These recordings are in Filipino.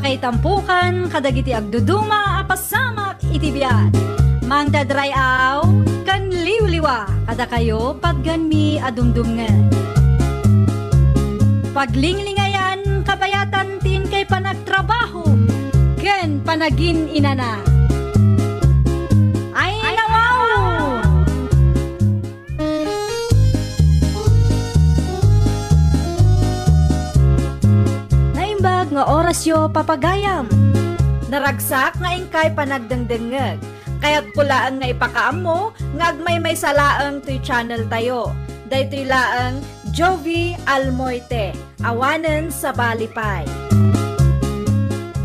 Pakaitampukan kadagiti agduduma apasamak iti biyan. Mangdadrayaw kan liwliwa kada kayo pagganmi adumdumngan. Paglinglingayan kabayatan tin kay panagtrabaho ken panagin inana. Ay nawaw! Naimbag nga orasyo papagayam. Naragsak nga ingkay panagdengdengeg. Kaya't pulaang nga ipakaam mo, ngagmay may salaang to'y channel tayo. Daytoy laang Jovi Almoite, awanen sa balipay.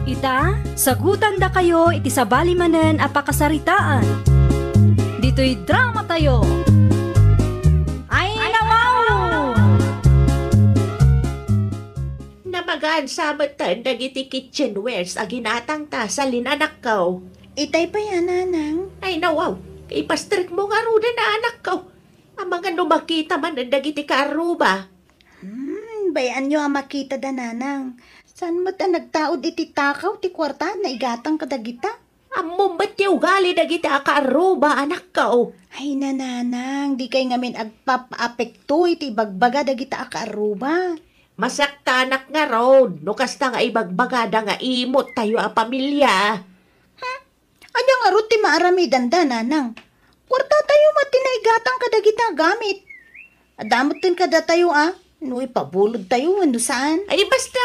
Ita, sagutan da kayo iti sa balimanen apakasaritaan. Dito'y drama tayo. Ay nawaw! Namagaan sabatan dagiti kitchenwares aginatang ta sa linanak ko. Itay pa yan, nanang. Ay nawaw, ipastrik mo nga ruda na anak ko. Ang mga numakita man ang dagiti karuba. Bayan nyo ang makita da, nanang. Saan mo ta nagtaod iti takaw, ti kwarta na igatang kadagita? Among ba't yung gali dagiti karuba, anak ko? Ay nanang, di kay ngamin agpap-apekto iti bagbaga dagita akaruba. Masakta anak nga road, no kasta nga ibagbagada nga imot tayo a pamilya. Anya nga ro ti maaramidan da, nanang. Kwarta tayo matinaigatang kadagita gamit. Adamot din kada tayo no ipabulod tayo ano saan. Ay basta,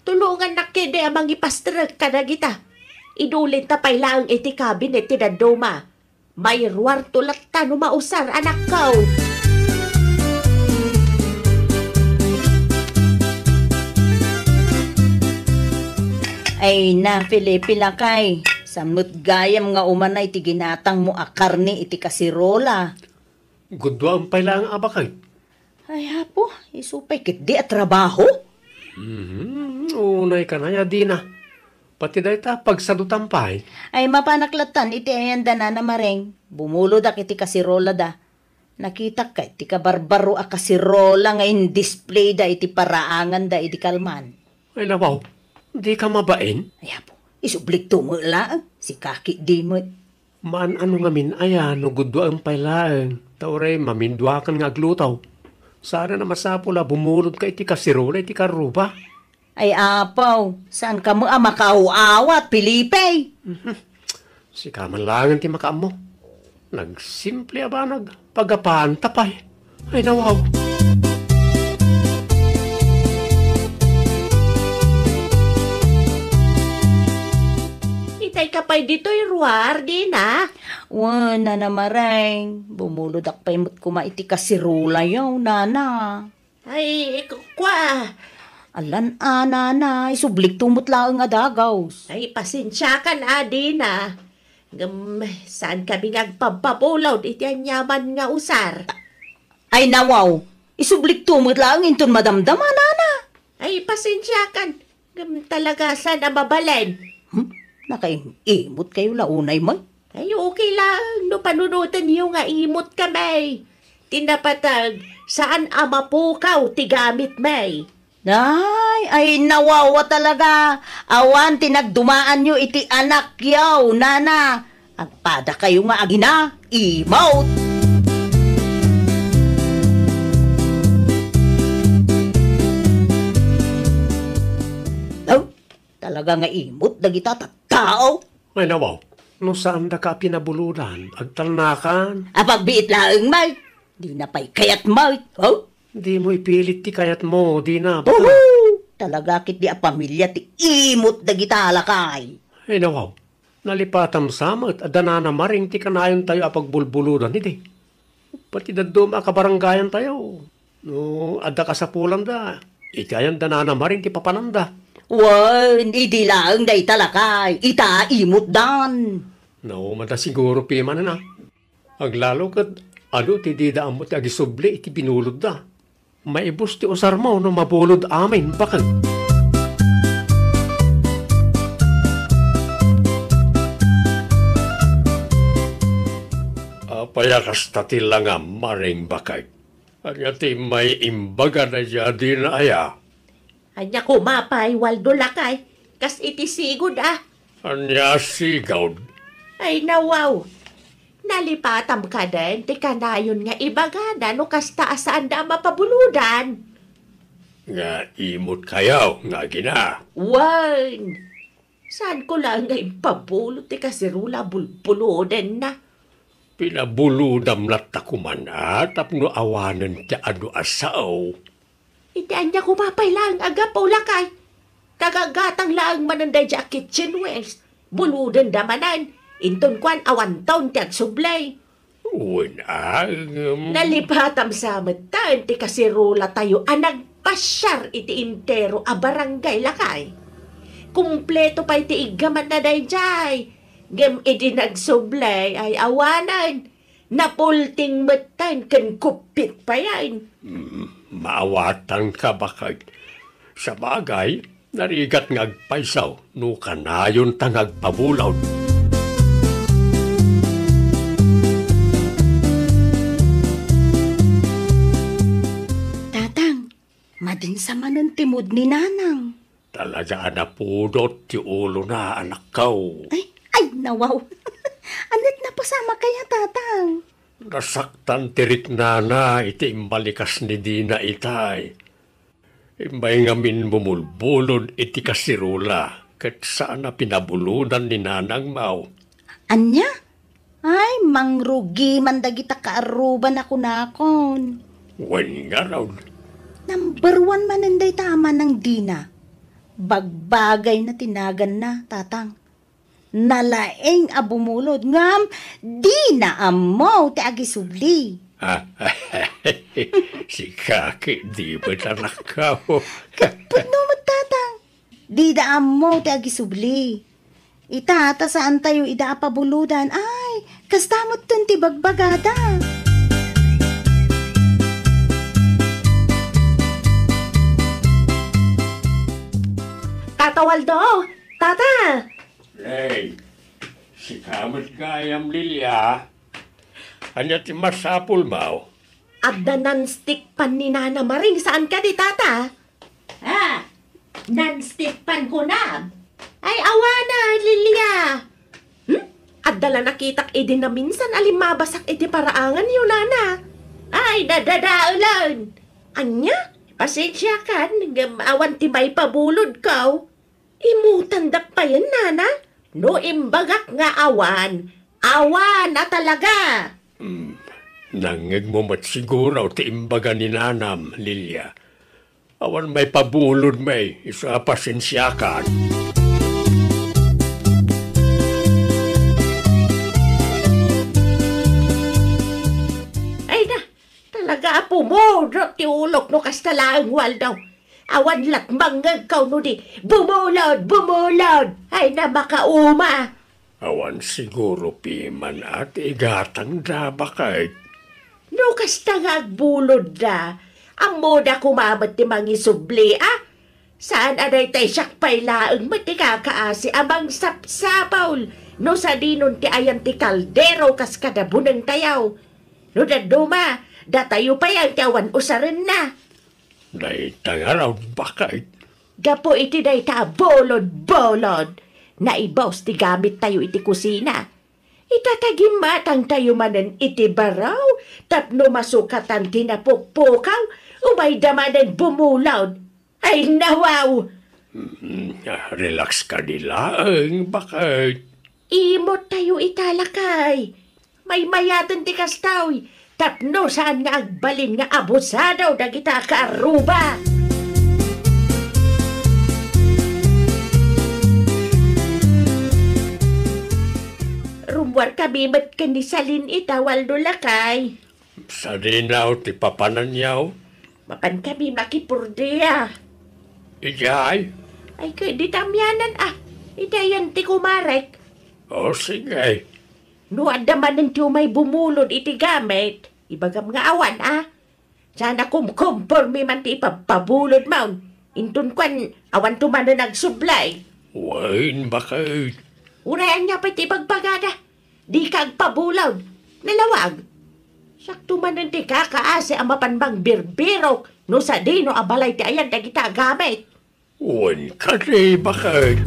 tulungan na kede amang ipastrag kadagita. Idulin ta pay lang iti cabinet ti daduma. May ruwar tulak ta no mausar anak ko. Ay na, Filipe lakay. Samot gayam nga umanay ti ginatang mo akarni iti kasirola. Gudwa ang pala ang abakay. Ay hapo, isupay kit di at trabaho. Unay ka na ya di na. Pati dahi ta pagsadutampay. Ay mapanaklatan iti ayanda na mareng. Bumulod ak iti kasirola da. Nakita ka iti kabarbaro a kasirola nga in display da iti paraangan da iti kalman. Ay nawaw, di ka mabain? Ay hapo. Isublik tumula, si kaki di mo. Maan ano nga min aya, no gudwa ang pailaan. Tauray, mamindwakan nga aglutaw. Sana na masapula, bumulod ka iti kasirola, iti karuba. Ay apaw, saan ka mo makauawat, Pilipay? Si kamanlangan ti makaam mo. Nagsimple ba nagpagapaan tapay? Ay nawaw. Itay ka pa'y dito'y ruwar, di na? Wana na mareng, bumulod ak pa'y mo't kumaiti kasirula yaw, nana. Ay, kwa. Alan, nana, isublik tumot lang nga dagaws. Ay, pasensya ka na, di na. Saan kami ngagpapapulaw, iti anyaman nga usar. Ay nawaw, isublik tumot lang inton madamdama, nana. Ay, pasensya kan. Talaga sana mabalen. Nakaimot kayo launay mo. Ay, okay lang. No, panunutan niyo nga imot kami. Tinapatag, saan amapukaw tigamit may? Ay nawawa talaga. Awan, tinagdumaan nyo iti anak yaw, nana. Agpada kayo nga agina, imaut. Talaga nga imot, dagita tao. Ay nawaw, no saan da ka pinabuluran, agtalnakan. Apagbiit laang may, di na pa'y kayat may. Oh? Di mo ipilit ti kayat mo, di na. Talaga kit di a pamilya ti imot dagita alakay. Ay nawaw, nalipatam samat, adana na maring ti kanayon tayo apagbulbuluran, hindi. Pati dadum akabaranggayan tayo. No, adda ka sa pulang da. Ikayan danana maring ti papananda. Hindi lang day talakay. Ita imot dan. No, mada siguro piman na. Aglalo kat, ti dida amot agisubli iti binulod da. Maibus ti usar mo no mabulod amin, bakit? Payakas tati lang maring bakay. Anya ti may imbaga na dyan din aya. Anya kumapay, Waldo lakay. Kas iti sigod Anya sigawd. Ay nawaw. Nalipatam ka din, ti kanayon nga ibagada no kas taasaan da mapabuludan. Nga imot kayaw, nga gina. Wan! Saan ko lang nga impabulot ti kasirula bulbuludan na? Pinabuludam na takuman tapno awanan ti ano asaw. Iti anya kumapay lang agapaw lakay. Kagagatang lang mananday dya kitchen wares. Buludan damanan. Inton kwan awan taon ti agsublay. Nalipatam sa matan ti kasirula tayo nagpasyar iti intero a barangay lakay. Kumpleto pa iti igaman na dayjay. Gem iti nagsublay ay awanan. Napulting matan ken kupit pa yan. Maawatan ka bakay. Sa bagay, narigat ngagpaisaw, no kanayon ta ngagpabulaw. Madinsa man ang timod ni Nanang. Talaga na pudot ti ulo na anak ko. Ay, nawaw. Anit na pasama kaya, Tatang? Nasaktan tirik na iti imbalikas ni Dina itay. Imbay ngamin bumulbulod iti kasirula ket saan na pinabuludan ni Nanang Mau. Anya? Ay, mangrugi man dagita kaaruban ako nakon. Wen nga raw. Number 1 mananday tama ng Dina. Bagbagay na tinagan na, Tatang. Nalaeng abumulod ngam, Dina amaw ti agisubli. Si Kaki, di ba tanakaw? Kapag mo, Tatang. Dida amaw ti agisubli. Itata saan tayo ida pabuludan. Ay, kastamot tun ti bagbagada. Tata Waldo! Tata! Hey, si Kamat Gayam Lilia. Anya ti masapul Mau? Adda non-stick pan ni Nana Maring. Saan ka di, Tata? Non-stick pan ko na. Ay, awana, Lilia. Adda la nakitak edi na minsan alimabasak edi paraangan yun, Nana. Ay, dadadaulan. Anya? Pasensya kan, awan ti may pabulod ka. Imutandak pa yan, Nana. No imbagak nga awan. Awan na talaga. Nangig mo mat siguro ti imbaga ni Nanam, Lilia. Awan may pabulod may, isa pasensyakan. Ay na, talaga apo mo, ti ulok no kastalaang Waldo. Awan latmang ngagkaw no di, bumulod, bumulod. Ay na makauma. Awan siguro piman at igatang dabakay. No kasta ngagbulod da, ang moda kumamat ti mangisubli, Saan aday tay siyak pailaang mati kakaasi amang sapsapaw. No sa dinon ti ayan ti kaldero kas kadabunang tayaw. No daduma, datayo pa yang tiawan usarin na. Daitang araw bakay. Gapo iti day ta bolod-bolod. Naibaws ti gamit tayo iti kusina. Itatagim matang tayo manan iti baraw. Tapno masukatan tinapukpukaw. Umay damanan bumulaw. Ay nawaw! Relax ka nila, bakay. Imot tayo italakay. May mayatan ti kastaw. Tapno saan nga agbalin nga abusadaw dagita kaaruba. Rumwar kami mat kanisalin itawal do lakay. Sa dinaw ti papananyaw. Mapan kami makipurdiya. Ijay. Ay kay di tamyanan Itayan ti kumarek. O sige. No adamanan ti may bumulod iti gamit. Ibagam nga awan, Sana kumkumpormi man ti ipapabulod maun. Intun kwan, awan tumano nagsublay. Wain bakit? Urayan niya pa ti pagbagada. Di kag pabulod. Nalawag. Sakto man ti kakaase ang mapanbang birbirok. No sa dino abalay ti ayan dagita gamit. Wan ka rin, bakit?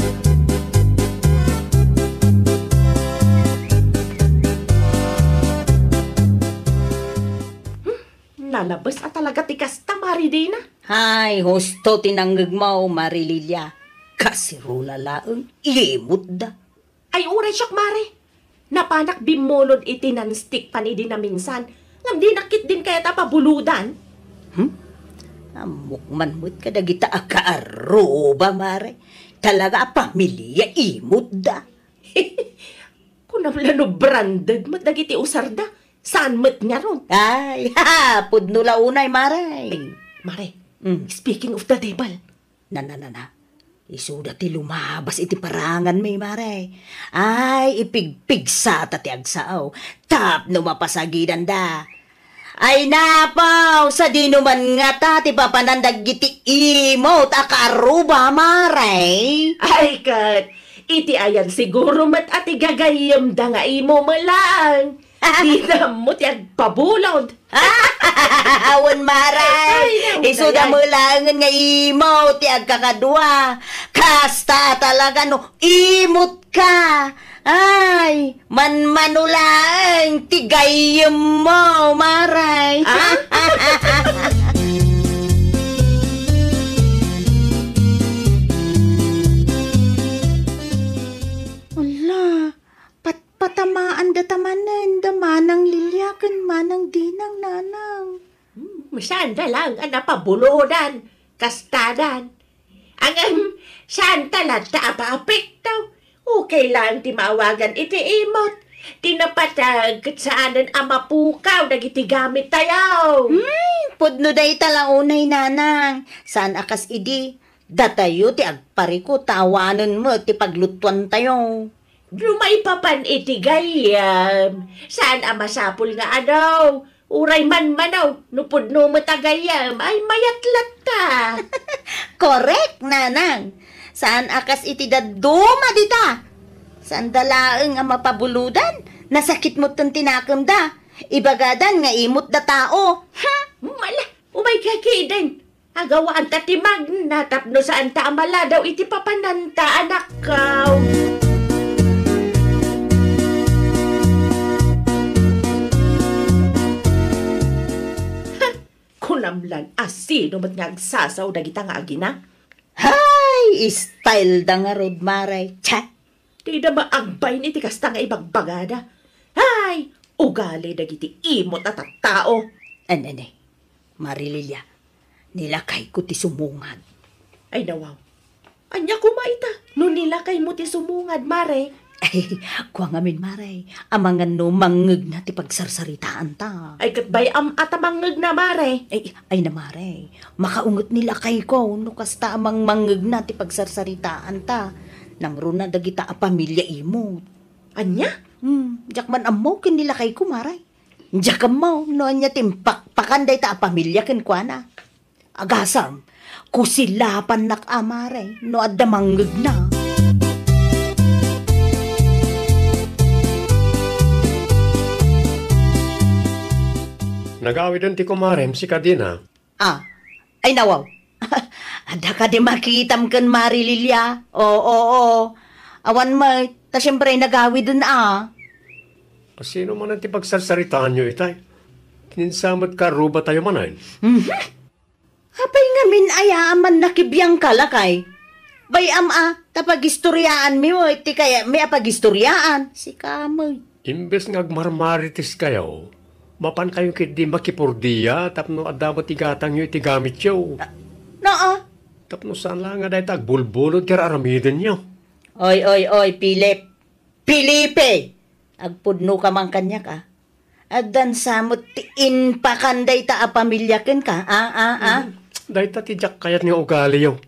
Nalabas at talaga tikas tamari din na. Hay, husto tinanggag mo, Marililya. Kasirula laang imot da. Ay uray siyak mare. Napanak bimolod iti non-stick panidi na minsan. Ngam di nakit din kaya tapabuludan. Amukman mo't kadagita akaaroba, mare. Talaga pamilya imot da. Kunam lano branded mat dagiti usarda. Saan mat nga ron? Ay, ha, pudno launay, mare. Mare, Mm. speaking of the devil. Na. Isuda ti lumabas iti parangan may mare. Ay, ipigpigsa ti agsaaw. Tap no mapasagidan da. Ay napaw, sa di naman nga ta, ti papanandag iti imot akaruba mare. Ay kat, iti ayan siguro mat ati gagayam da nga imo malang. Di na mo ti agpabulod. Awan maray. Ay, Isuda naku, mo lang nga imo ti agkakadwa. Kasta talaga no, imot ka. Ay, manmanulang tigayem mo, maray. Ala, patamaan da tamanan, da manang lilyakan, manang dinang nanang. Sanda lang ang napabulodan, kastadan. Ang santa lang taapapik daw. Okay lang ti mawagan iti imot. Tinapatag saanan ang mapukaw dagiti gamit tayo. Pudno day talang unay nanang. Saan akas idi? Datayo ti agpariko tawanan mo ti paglutuan tayo. Lumay papan iti gayam. Saan ang masapul nga adaw? Uray man manaw, nupudno mo tagayam, ay mayatlat ta. Correct, nanang. Saan akas iti daduma dita? Saan dalaeng ang mapabuludan? Nasakit mo tong tinakam da. Ibagadan nga imot da tao. Mala, umay kakiden. Agawaan ta timag, natapno saan ta amala daw iti papananta anak kaw. Kunamlan, asino mat nga agsasaw dagita nga agina? Hay, style da nga rod maray. Tsa, Di na maagbay ni tikasta nga ibagbagada. Ay, ugali dagiti imot at tao. anay, Marililya, nilakay ko ti sumungad. Ay nawaw. Anya kumaita, no nilakay mo ti sumungad, mare. Ay, kuha ngamin maray, amangan no mangeg na ti pagsarsaritaan ta. Ay katbay atamangeg na, mare. Ay na maray, makaungot nila kay ko, no kasta amang mangeg na ti pagsarsaritaan ta. Nang runa dagita a pamilya imo. Anya? Jak man amo kin nila kay ko maray. Jak mo, no anya timpak pakanday ta a pamilya ken kuana. Agasam, kusilapan nak amaray, no adda mangeg na. Nagawidan ti kumarem si Kadina. Ay nawaw. Ada ka di makitam kan Marililya. Oo. Awan mo, ta siyempre nagawi dun Sino man ang ti pagsarsaritaan nyo itay? Kininsamot ka ruba tayo manan. Hapay nga min ayaaman nakibiyang kalakay. Bayam tapag istoryaan mi mo, iti kaya may apagistoryaan. Si kamoy. Imbes nga agmarmaritis kayo, mapan kayo kiti makipurdiya, tapno adamo tigatang nyo iti gamit yo. Tapno saan lang nga dahi tagbulbulod kaya aramidin nyo. Oy, Pilip. Pilipe! Agpudno ka man kanya ka. Adan samot tiin pa kanday ta a pamilyaken ka. Dahi ta tijak kayat nga ugali yo.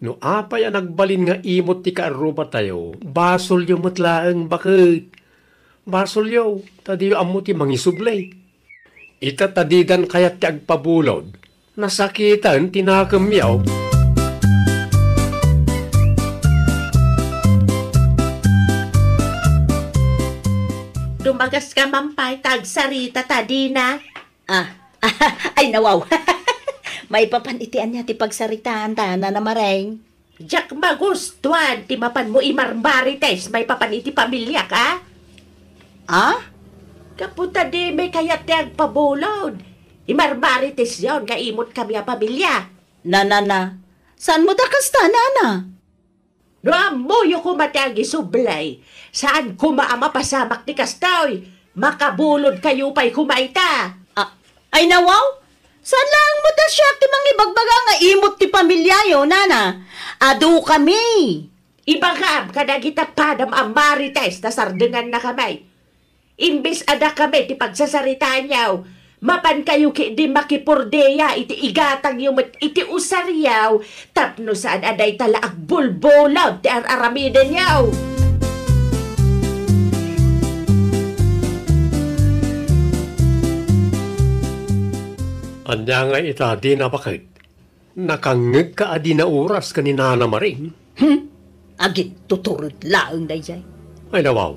No apay ang nagbalin nga imot ti kaaruba tayo, basol yo matlaang bakit. Basol yo, tadiyo amo ti mangisublay. Ita tadidan kayat ti agpabulod. Nasakitan tinakam yaw. Dumagas ka mampay, tagsarita tadina. Ay nawaw. May papanitian niya ti pagsaritaan ta na namareng. Jak magustuhan, ti mapan mo imarmarites, may papan iti pamilya ka? Ah? Kapunta di may kayat ti agpabulod. Imarmarites yon, nga imot kami a pamilya. Na. Saan mo dakasta, nana? No amoyo ko matagi sublay. Saan kumaama pasamak ni kastoy? Makabulod kayo pa'y kumaita. Ay nawaw? Saan lang mo da siya ti mangibagbaga nga imot ti pamilya yo, nana? Adu kami. Ibagam kadagita padam ang marites na sardengan na kamay. Imbis ada kami ti pagsasarita niyaw, mapan kayo ki di makipurdeya iti igatang yung iti usaryaw, tapno saan aday tala agbulbulaw ti araramiden niyaw. Anya nga ita di na bakit? Nakangeg ka adi na oras ka ni Nana Maring. Agit tuturod laang dayjay. Ay nawaw,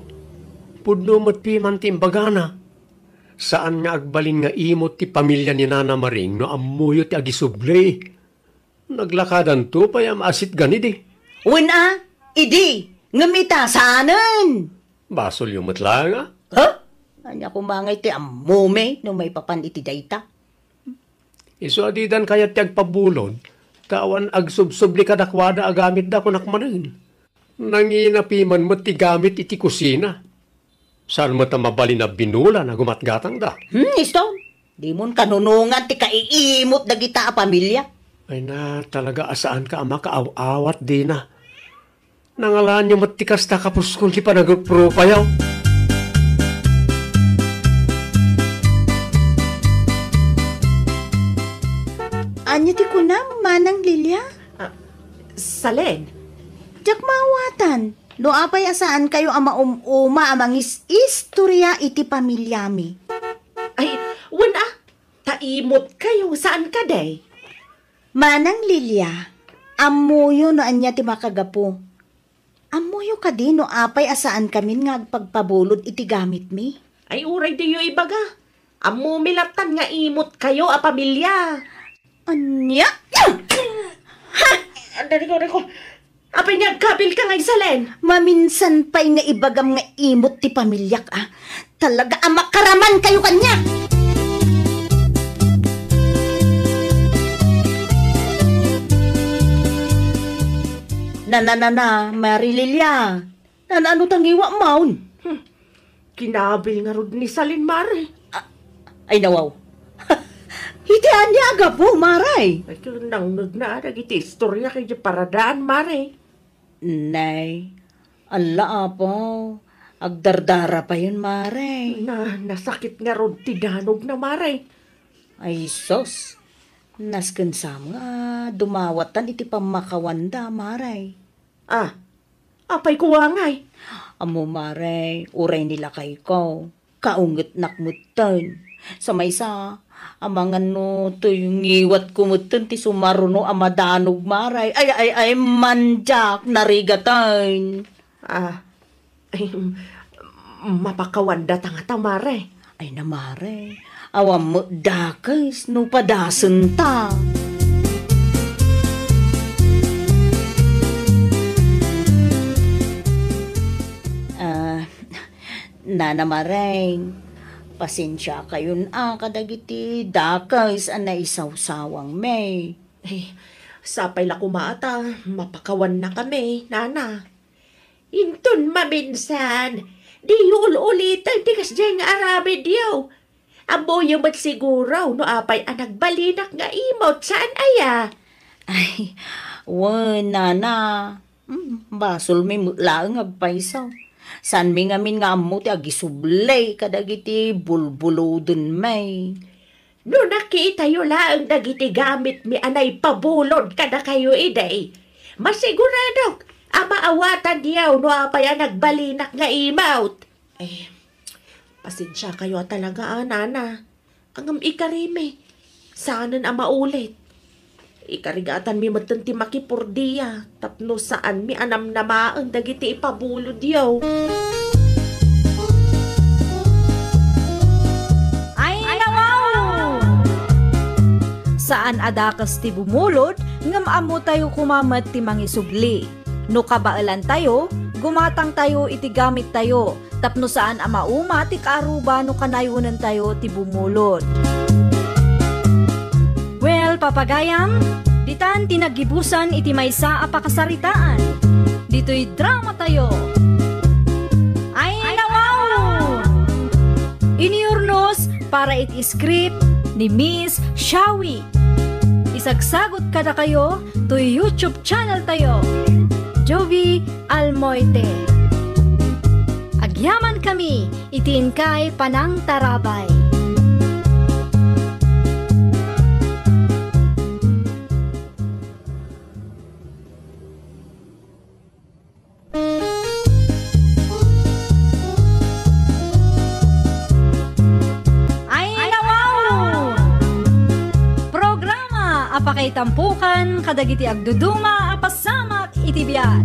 pudno mo't piman ti imbagana. Saan nga agbalin nga imot ti pamilya ni Nana Maring no amuyo ti agisublay. Naglakadan to payam asit ganidi. Una, idi, ngamita saanan. Basol yung matla nga. Ha? Anya kumangay ti amume no may papan iti dayta. Iso adidan kaya ti agpabulod, tawan agsubsubli ka dakwada agamit da kunak manin. Nanginapiman mo ti gamit iti kusina. Saan mo ta mabali na binula na gumatgatang da? Isto, di mon kanunungan ti kaiimot dagita a pamilya. Ay na, talaga asaan ka ama kaaw-awat di na. Nangalaan niyo matikas ta kapuskol ti panagpropayaw. Anya ti kunam, manang Lilia? Salen, Jak mawatan. No apay asaan kayo ama amangis istorya iti pamilyami. ay, wala, taimot kayo, saan ka day? Manang Lilia, amuyo no anya ti makagapo. Amuyo ka din no apay asaan kamin nga agpagpabulod iti gamit mi. Ay, uray diyo ibaga. Amumilatan nga imot kayo a pamilya. Anya? Dari ko. Apay niya, kabil ka nga Salen. Maminsan pa'y nga ibagam nga imot ti pamilyak Talaga amakaraman kayo kanya. Na, Mary Lilia. Ano tangiwa maun? Kinabil nga rod ni Salin Mare. Ay nawaw. Iti anya aga po, Maray. Ay, nang nagnarag iti istorya kay paradaan Mare. Nay, ala po. Agdardara pa yun, Maray. Nasakit nga rod ti danog na Mare. Ay sos. Nasken nga dumawatan iti pamakawanda, Maray. Apay kuwangay. Amo, Maray, uray nila kay ko. Kaunget nakmutan. Sa maysa, amangan no, to yung iwat kumutan ti sumaruno amadanog, Maray. Ay, manjak, narigatan. Ay, mapakawanda tangata Mare. Ay na, Maray, awam mo dakes no padasen ta. Nana Maray, pasensya kayon kadagiti dakes na isaw-sawang may. Ay, sapay la kumata, mapakawan na kami, Nana. Intun maminsan, di ulitan tikas dyan nga arabid yaw. Abo yung siguro, no apay anak balinak nga imot, saan aya? Ay, Nana, basol may mutlaang agpaisaw. San mi ngamin nga amo ti agisublay kadagiti bulbulodon may. No nakita yo laang dagiti gamit mi anay pabulod kada kayo iday. Masigurado, amaawatan diyaw no apay nagbalinak nga imawt. Eh, pasensya kayo talaga Nana. Ang ikarime, saanan maulit. Ikarigatan mi matanti makipurdiya, tapno saan mi anam namaang dagiti ipabulod yaw. Ay nawaw! Saan adakas ti bumulod, ngam amo tayo kumamat ti mangisubli. No kabaalan tayo, gumatang tayo iti gamit tayo, tapno saan amauma ti kaaruba no kanayunan tayo ti bumulod. Well, papagayam, ditan tinagibusan iti maysa a pakasaritaan. Dito'y drama tayo. Ay nawaw! Iniurnos para iti script ni Miss Shawi. Isagsagot kada kayo to YouTube channel tayo, Jovi Almoite. Agyaman kami, itiin kay Panang Tarabay. Apakay tampukan, kadagiti agduduma, apasamak itibiyat.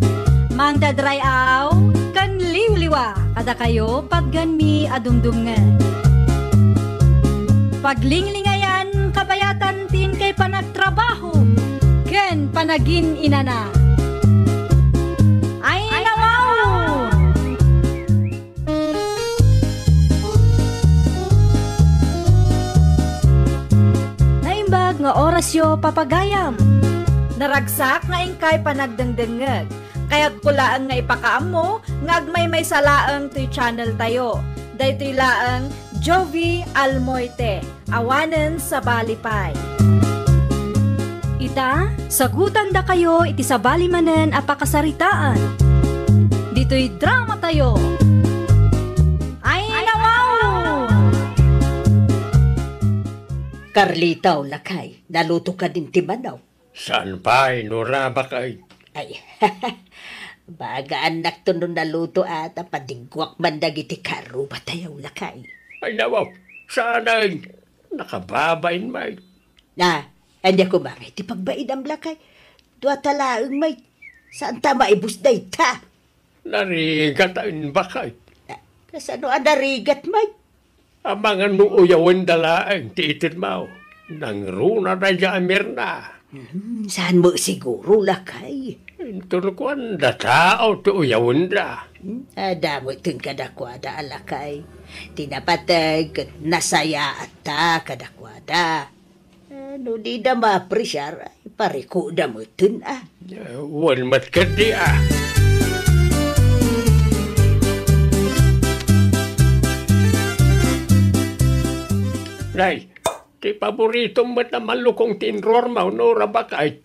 Mangdadray aw, kan liwliwa, kada kayo pagganmi adumdumngan. Paglinglingayan, kabayatan tin kay panagtrabaho, ken panagin inana. Ay nawaw! Nga orasyo papagayam. Naragsak nga ingkay panagdengdengeg. Kaya't kulaan nga ipakaam mo, nga agmay may salaang to'y channel tayo. Daytoy laang Jovi Almoite, awanen sa balipay. Ita, sagutan da kayo iti sa balimanen a pakasaritaan. Dito'y drama tayo. Ay nawaw! Carlitaw, lakay, naluto ka din ti manaw. Saan pa, Nora, bakay? Ay, baga anak to nung naluto ata, padigwak man dagiti karo, batayaw, lakay. Ay, nawaw, sana nakababain, may. Na, hindi ako mangay, ti pagbaid ang lakay. Dua talaang may, saan ta maibus day ta? Narigat ang bakay. Kasano ang narigat, may? Ang mga nuuyawan dalaang tiitin mo. Nang runa na jamir na. Saan mo siguro, lakay? Tulkuan da tao tuuyawan da. Damo itong kadakwada, alakay. Tinapatag, nasaya at ta kadakwada. Ano di da ma-apresyar, pariko da mo itun, Wan mat ka di, Nay, ti paborito mo na malukong tinror mo, Nora, bakay?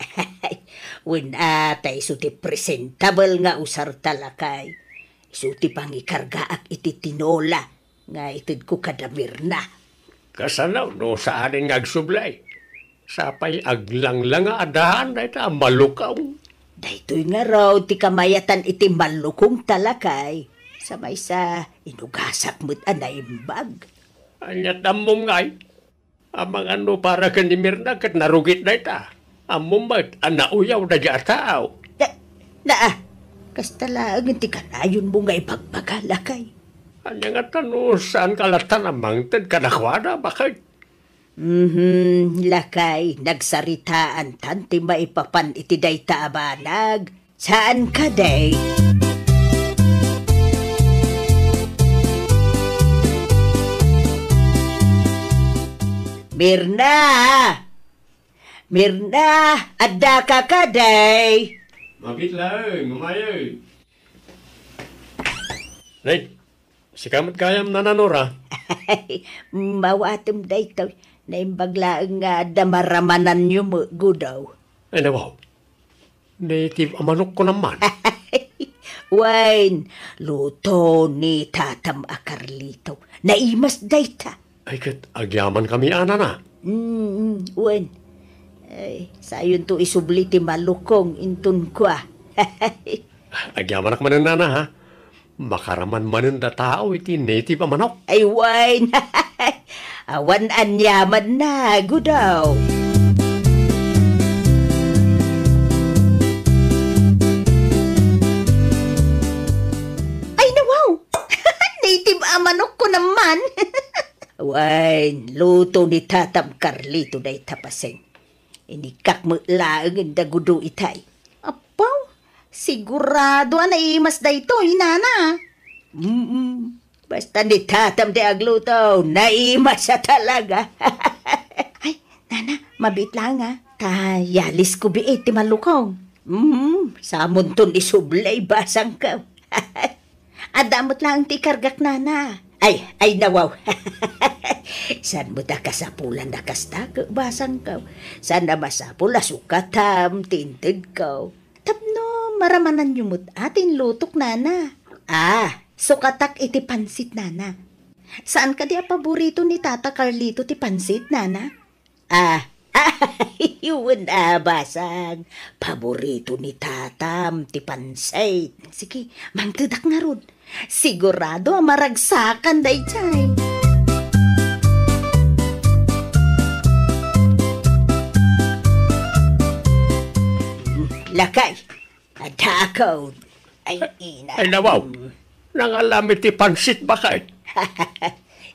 Wen atay so ti presentable nga usar talakay. So ti pangikargaak iti tinola nga itid ko kadamir na. Kasanaw, no, saan nga agsublay? Sapay aglanglang nga adahan na ita, malukaw. Daytoy nga raw ti kamayatan iti malukong talakay. Sa may sa inugasak mo't anaimbag. Anyat amom ngay. Amang ano para kanimir na kat narugit na ita. Amom mat, anauyaw na dya tao. Kastalaang ti kanayon mo nga ipagpagalakay. Anya nga tano, saan kalatan amang tad kanakwada, bakit? Lakay, nagsaritaan tanti maipapan iti day taabanag. Saan ka day? Mirna, adda ka kaday. Mabit lang, umayay. Nay, sikamat kayam na nanora. Mawatom day to, naimbaglaang nga damaramanan nyo mo, gudaw. Ay, nawaw. Native amanok ko naman. Wine, luto ni tatam a Carlito. Naimas day ta. Ay, kat agyaman kami, ana na. Wen, ay, sayon to isubli ti malukong intun ko Agyaman ak manan na, ha? Makaraman manan da tao iti native amanok. Ay, wine, awan anyaman na, gudaw. Ay, nawaw, native amanok ko naman. Wine, luto ni tatam Carlito day tapaseng. Inikak mo laang ang dagudo itay. Apaw, sigurado na imas da ito, inana. Basta ni tatam de agluto, naima siya talaga. Ay, nana, mabit lang ha. Tayalis ko biit ti malukong. Samon ton isublay basang ka. Adamot lang ti kargak, nana. Ay nawaw. San mo da kasapulan na kasta basang ka. San na masapula sukatam tinted ka. Tapno, maramanan yumot atin lutok, nana. Sukatak iti pansit, nana. Saan ka di paborito ni Tata Carlito ti pansit, nana? Yun basang. Paborito ni tatam ti pansit. Sige, mangtudak nga rod. Sigurado maragsakan day chay. Lakay. Adakaw. Ay, ina. Ay nawaw, nangalamit ti pansit bakay.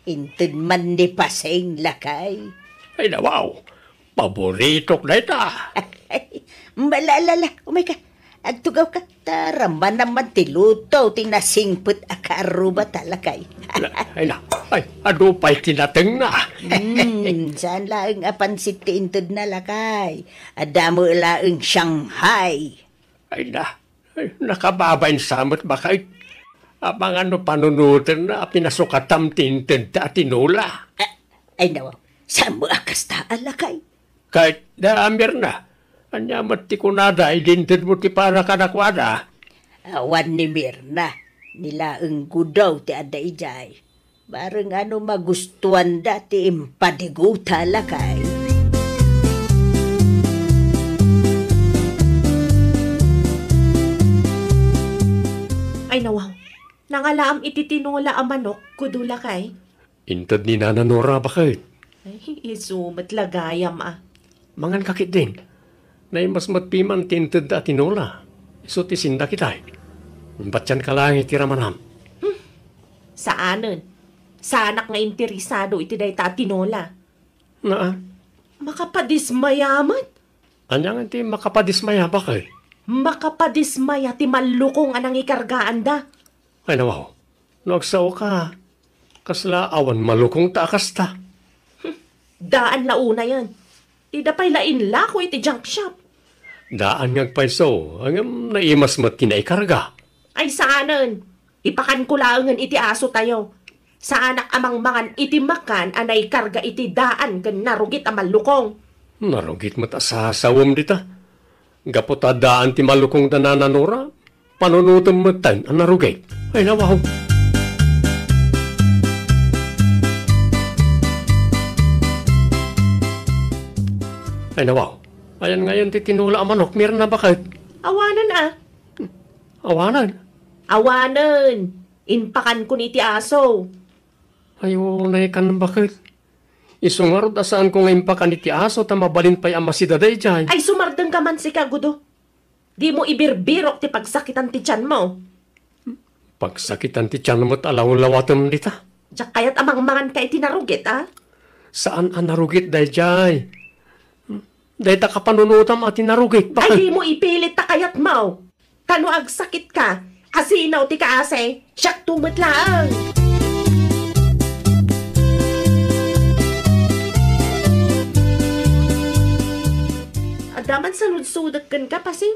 Intud man di paseng lakay. Ay nawaw, paborito na ita. Malalala, umay ka. Agtugaw ka, taramba naman tiluto, tinasingput akaruba talakay. Ay na, ano pa'y tinateng na. Saan laang apansit ti intud na lakay? Adamo laang Shanghai. Ay na, nakababain samot bakay. Abang ano panunutin na pinasukatam tinted ta tinula. Ay nawaw, saan mo akas taan lakay? Kahit daamir na, anya mati kunada, idinted mo ti para kanakwada. Awan ni Mirna, nila ang gudaw ti ada ijay. Barang ano magustuhan dati impadiguta lakay. Ay nawaw, nangalaam iti tinola a manok, kudula kay. Intad ni Nana Nora bakit? Ay, isumat lagayam Mangan kakit din. Na mas matpiman tinted at tinola. So ti sinda kitay. Ba't yan kalang itiramanam? Saanan? Sanak nga interesado iti day ta tinola. Na, Makapadismayamat. anyang ti makapadismaya bakit? Makapadismaya ti malukong anang ikargaan da. Ay nawaw, nagsaw ka. Kasla awan malukong takas ta. Daan launa yan. Tida pa'y lain lako iti junk shop. Daan ngag paiso, ang naimas mat kinaikarga. Ay saanan? Ipakan ko laangan iti aso tayo. Sa anak amang mangan iti makan anay karga iti daan kan narugit ang malukong. Narugit mat asasawam dita. Gaputa daan ti malukong danananora. Panunutom mat tan ang narugit. Ay nawaw. Ay nawaw. Ayan ngayon ti tinula ang manok. Meron na bakit? Awanan Awanan. Awanan. Inpakan ko ni iti aso. Ayaw na ikan bakit? Isungarod asaan ko ngayon pa kaniti aso ta mabalin pa'y amasidaday dyan. Ay sumardeng ka man si Kagudo. Di mo ibirbirok ti pagsakitan ti tiyan mo. Pagsakitan ti tiyan mo't alaw-lawatom dita. Diyak kaya't amang mangan ka iti narugit Saan ang narugit day dyan? Day ta kapanunutam at narugit. Ay di mo ipilit ta kayat mo. Kano agsakit ka? Asinaw ti kaase. Siyak tumot lang. Adaman sa nudsudak kan ka pasi.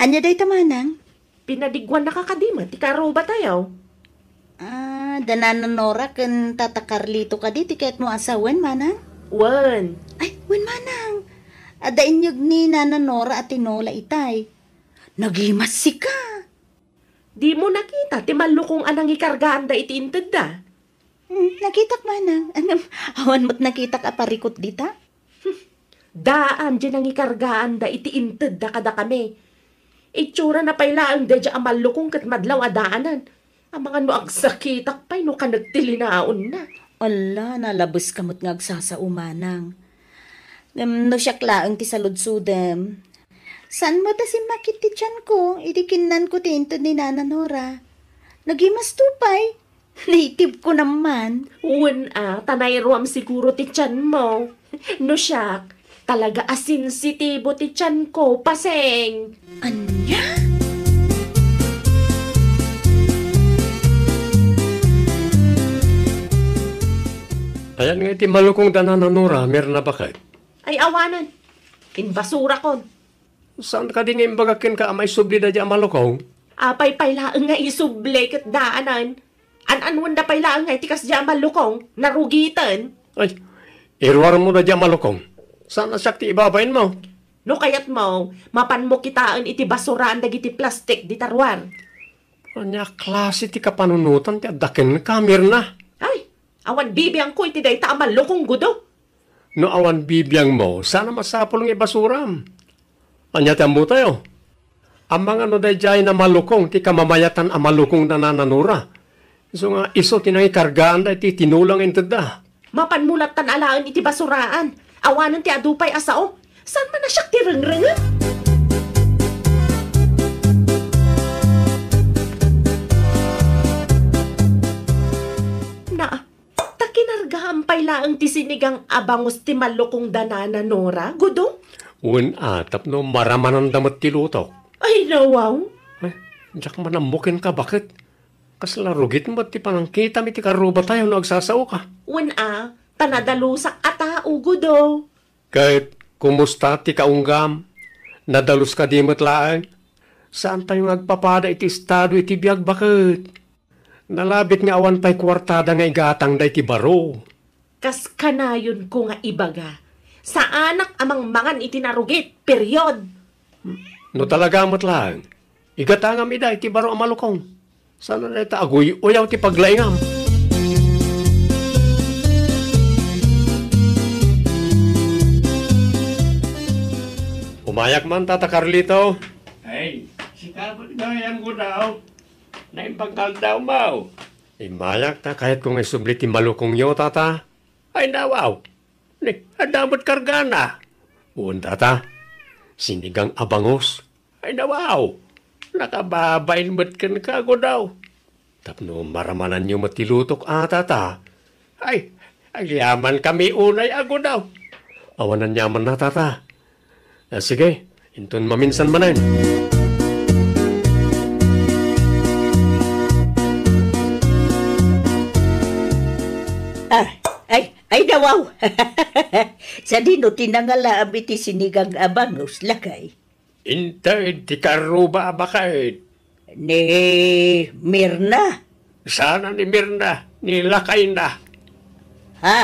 Anya day tamanang? Pinadigwan na kakadima. Ti karuba tayo. Dananonora kan Tata Carlito ka di, tiket mo asawan, manang? Wan. Ay, wen manang. Ada inyog ni Nananora at tinola itay. Nagimas si ka. Di mo nakita. Ti malukong anang ikargaan da iti inted da. Nakitak manang. Anam, awan mo't nakitak aparikot dita? Daan dyan ang ikargaan da iti inted da kada kami. Itsura na pailaan da dyan ang malukong kat madlaw adaanan. Ang mga no agsakitak pa'y no ka nagtilinaon na. Ala, nalabos kamot nga agsasa umanang. No siya klaang ti saludsudem. San mo ta si makit ti tiyan ko? Idikinan ko tinto ni Nananora. Nagimas tupay. Native ko naman. Uwan tanay ruam siguro ti tiyan mo. No siyak, Talaga sensitibo ti tiyan ko, paseng. Anya? Ayan nga iti malukong danananura, meron na bakit? Ay awanan. Inbasura kon. Saan ka din nga imbagakin ka amay subli na dyan malukong? Apay pailaan nga isuble kat daanan. An-anwan da pailaan nga itikas dyan malukong, narugitan. Ay, irwar mo na dyan malukong. Saan na sakti ibabain mo? No kayat mo, mapan mo kitaan iti basuraan dagiti plastik di tarwar. Anya klase ti kapanunutan ti adakin ka, na. Ay, awan bibiyang ko iti day ta malukong gudo. No awan bibiyang mo, sana masapol ng ibasuram. Anya tiyan mo tayo. Ang mga no day na malukong, ti kamamayatan ang malukong na nananura. So nga iso tinangikargaan da iti tinulang intada. Mapanmulat tan alaan iti basuraan. Awanan ti adupay asao. Saan man na siya ti reng-rengan? Na, takinargahan pailaang ti sinigang abangos ti malukong danana, Nora, gudong? Un atap no maramanan damat ti lutok. Ay, nawaw. Ay, diyak manamukin ka, bakit? Kaslarugit mo ti panangkita mi ti karuba tayo no agsasao ka. Tanadalusak atao, gudo. Kahit kumusta ti kaunggam, nadalus ka di matlaan. Saan tayo nagpapada iti estado iti biyag, bakit? Nalabit nga awan pa'y kwartada nga igatang da iti baro. Kas kanayon ko nga ibaga. Sa anak amang mangan iti narugit, period. No talaga matlaan, igatangam ida iti baro amalukong. Sana na ita agoy uyaw ti paglaingam. Umayak man, Tata Carlito. Ay, si Kapit daw yan ko daw. Naimpagkal daw mo. Imayak ta kahit kung isublit ti malukong yo, Tata. Ay, nawaw. Ni, adamot kargana. Uun, Tata. Sinigang abangos. Ay, nawaw. Nakababain mo't kan kago daw. Tapno maramanan nyo matilutok, Tata. Ay, yaman kami unay ago daw. Awanan yaman na, Tata. Sige, inton maminsan manan. Ay dawaw. Sa dino tinangalaam iti sinigang abangos lakay. Intay, ti karuba bakit? Ni Mirna. Sana ni Mirna, nilakay na. Ha?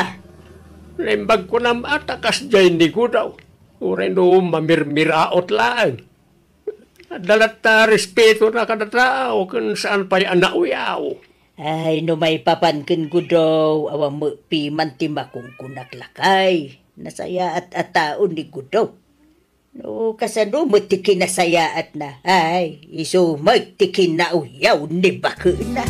Limbag ko na matakas dyan ni ko daw. Uray no mamirmiraot lang. Dalat na respeto na kada tao kung saan pa'y anauyaw. Ay, no may papankin ko daw, awang mo piman ti makungkunak lakay. Nasaya at ataon ni ko daw. No, kasano mo ti kinasayaat na. Ay, iso may ti kinauyaw ni bako na.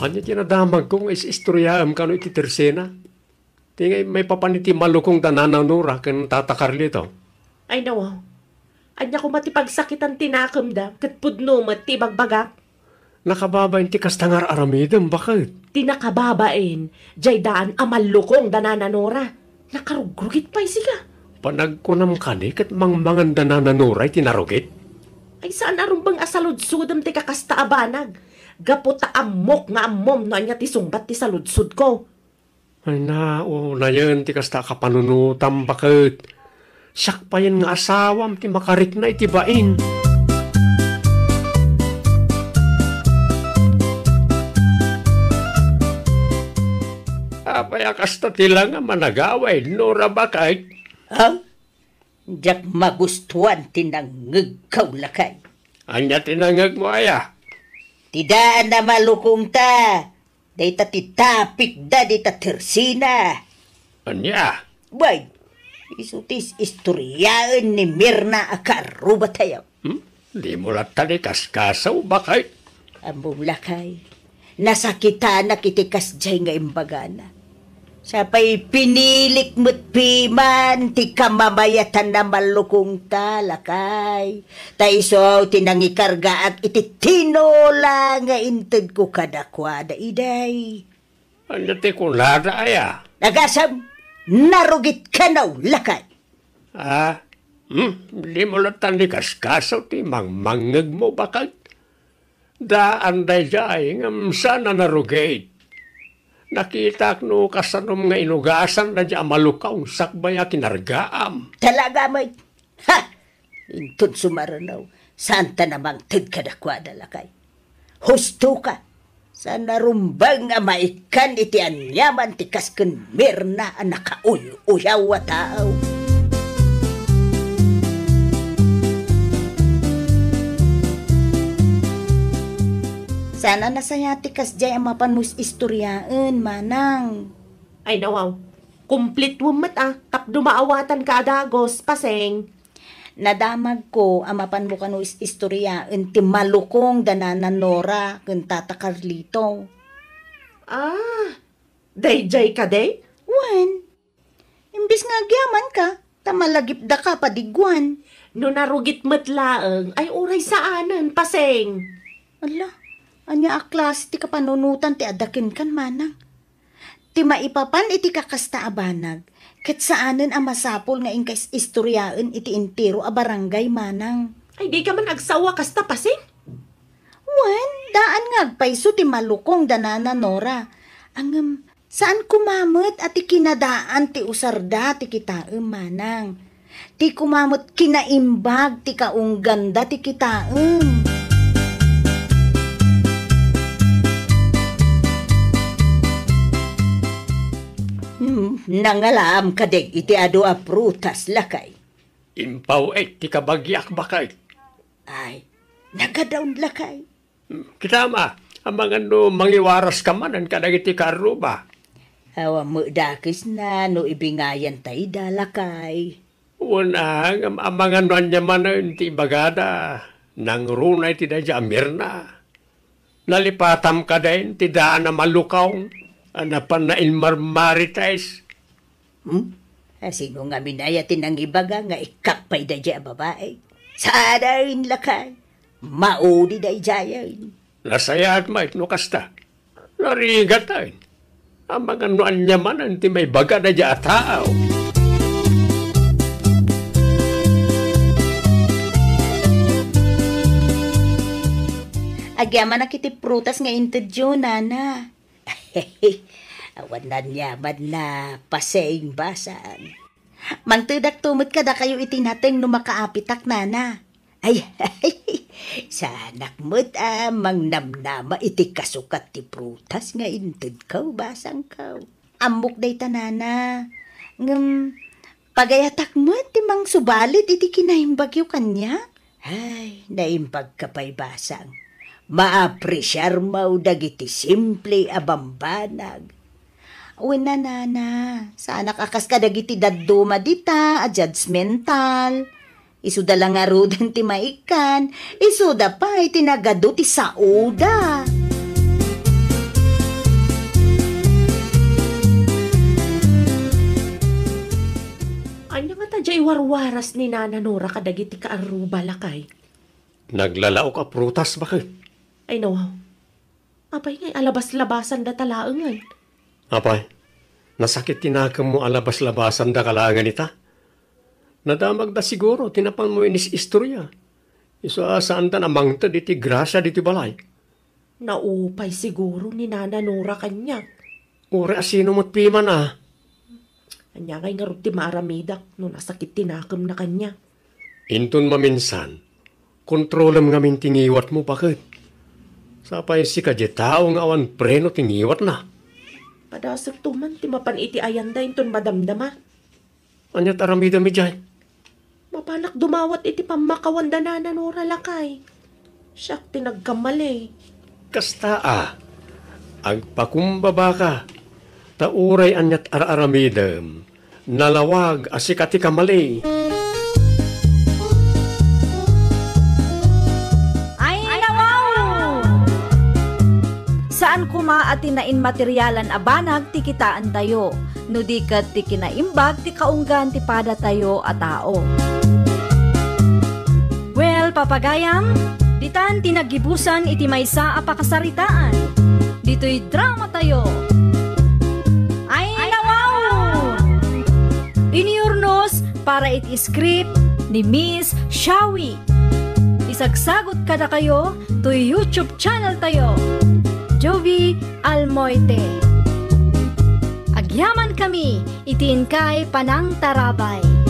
Anya tinadamag kong istoryaam ka no iti tersena. Tingay may papaniti malukong danananura kan Tata Carlito. Ay, nawaw. Anya ko matipagsakitan tinakam da, kat pudno matibagbaga. Nakababain ti kastangar aramidem, bakit? Tinakababain, jay daan amalukong danananora. Nakarugrugit pa'y siga. Panagkunam ka ni kat mangmangan danananuray tinarugit. Ay saan arumbang asaludsudam ti kakasta abanag. Gaputa amok nga amom no anya ti sumbat ti saludsud ko. Ay na yun ti kasta kapanunutam, bakit? Siyak pa yan nga asawam ti makarik na itibain. Apay akasta tila nga managaway, Nora, bakit? Ha? Diyak magustuhan tinangag lakay. Anya tinangag mo aya? Tidaan na malukong ta. Dayta ti tapik da, dayta tersina. Anya? Bay, isutis istoryaan ni Mirna akaruba tayo. Di mo latali kaskasaw, bakit? Among lakay, nasakita na kitikas jay nga imbagana. Sapay pinilik mo't piman, ti kamamayatan na malukong talakay. Taiso tinangikarga at ititinola nga inted ko kadakwada iday. Ano ti kulada aya? Nagasam, narugit ka na lakay. Di mo lang tanlikas-kasaw ti mangmangag mo bakit? Daan day jay, ngam sana narugate. Nakita no kasanom nga inugasan na dya malukaw sakbaya kinargaam. Talaga may, ha! Intun sumaranaw, santa namang tid kadakwada lakay. Husto ka, sa narumbang nga maikan iti anyaman ti kasken mirna ang nakauyaw wa tao. Sana nasaya ti kasjay ang mapanmus istoryaan, manang. Ay nawaw, complete wumat kap dumaawatan ka adagos, paseng. Nadamag ko ang mapan mo kano istoryaan ti malukong dananan Nora ken Tata Carlito. Dayjay ka day? Wen, imbis nga agyaman ka, tamalagip da ka padigwan. No narugit matlaang, ay uray saanan, paseng. Ala, anya aklas ti kapanunutan ti adakin kan manang. Ti maipapan iti kakasta abanag, ket saanen ang masapol nga ingkais istoryaan iti intero a barangay manang. Ay di ka man agsawa kasta, paseng. Wen, daan nga agpaiso ti malukong danana Nora. Ang saan kumamot at ti kinadaan ti usarda ti kitaem manang. Ti kumamot kinaimbag ti kaungganda ti kitaem. Nangalaam kadeg iti ado a prutas lakay. Impaw ti kabagyak bakay. Ay, nagadaon lakay. Kitama, ang mga mangiwaras ka man ang kadagiti karuba. Hawa mo dakis na no ibingayan tayo dalakay. Unang, ang mga anya man ti bagada, nang runay ti da Mirna. Nalipatam ka din, ti daan na malukaw, anapan na ilmarmaritais. Sino nga minayatin ang ibaga nga ikakpay da dya babae? Sana rin lakay, maudi da ijayan. Nasaya at mait no kasta. Narigatan. Ang mga anya man ang ti may baga da dya tao. Agyaman na kiti prutas nga intedyo, nana. Awan na nyaman na paseng basan. Mangtudak tumot ka da kayo itinateng no makaapitak, nana. Ay, sanak mo't mang namnama iti kasukat ti prutas nga inted kaw, basang kaw. Amok day tanana. Pagayatak mo't ti mang subalit iti kinaimbagyo kanya. Ay, naimbag ka pa'y basang. Maapresyar mau dagiti simple abambanag. Uwin na, nana, sana kakas ka dagiti dadduma dita, a judgmental. Isuda lang nga rudan ti maikan, isuda pa iti nagado ti sauda. Anya nga tadya iwarwaras ni Nana Nora kadagiti kaaruba lakay. Naglalao ka prutas bakit? Ay nawaw, apay ngay alabas-labasan da talaangan. Apay, nasakit tinakam mo alabas-labasan da kalangan ita. Nadamag da siguro, tinapan mo inis istorya. Iso saan da namang ta diti grasya diti balay. Naupay siguro ni Nana Nora kanya. Ura asino mo't piman Anya ngay nga ti maramidak no nasakit tinakam na kanya. Intun maminsan, kontrolam nga min tingiwat mo bakit? Sapay si kadya tao nga awan preno tingiwat na. Padasag tuman ti mapan iti ayanda inton madamdama. Anyat aramida mi jay. Mapanak dumawat iti pamakawan da Nana Nora lakay. Siyak tinagkamali. Kasta agpakumbaba ka. Tauray anyat araramidam. Nalawag asikati kamali. Sa saan kuma at tinain materyalan abanag ti kitaan tayo, no di kat ti kinaimbag ti kaunggan ti pada tayo a tao. Well, papagayam, ditan tinagibusan iti maysa a pakasaritaan. Dito'y drama tayo. Ay nawaw! Iniurnos para iti script ni Miss Shawi. Isagsagot kada kayo to YouTube channel tayo, Jovi Almoite. Agyaman kami, itin kay Panang Tarabay.